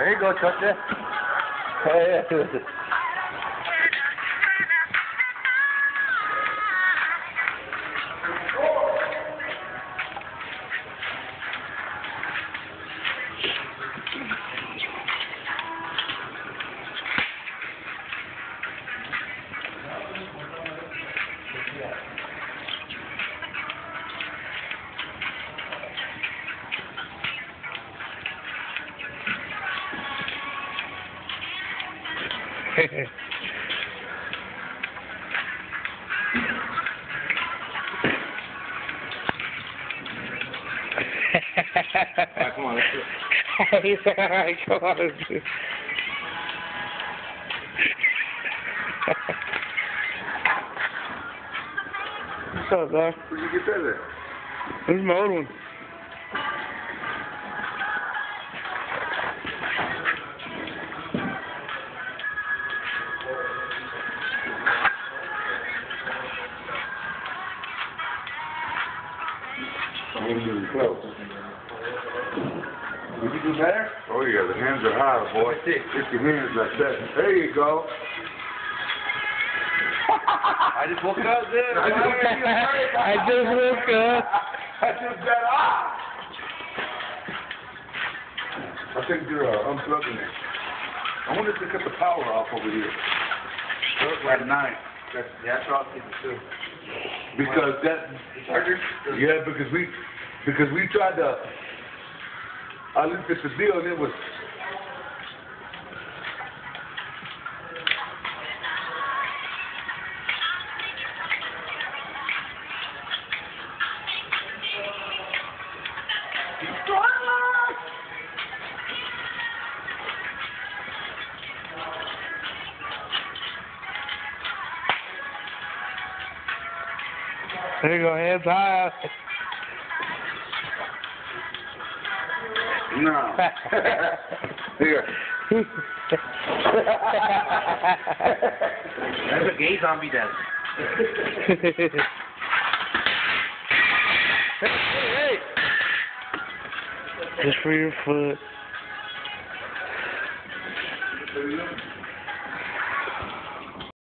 There you go, Chuck. Hey. Alright, come on, let's do it. He said, alright, come on, let's do it. What's up, dog? Where'd you get that at? This is my old one. I'm gonna do it close. Did you do better? Oh yeah, the hands are high, boy. Get your hands like that. There you go. I just woke up, dude. I just woke up. I just got I think you're unplugging it. I wonder if they cut the power off over here. At night. That's what I was thinking too. Because that, yeah, because we tried to, I looked at the deal and it was, There you go, hands high. no. Here. That's a gay zombie does. Hey. Just for your foot.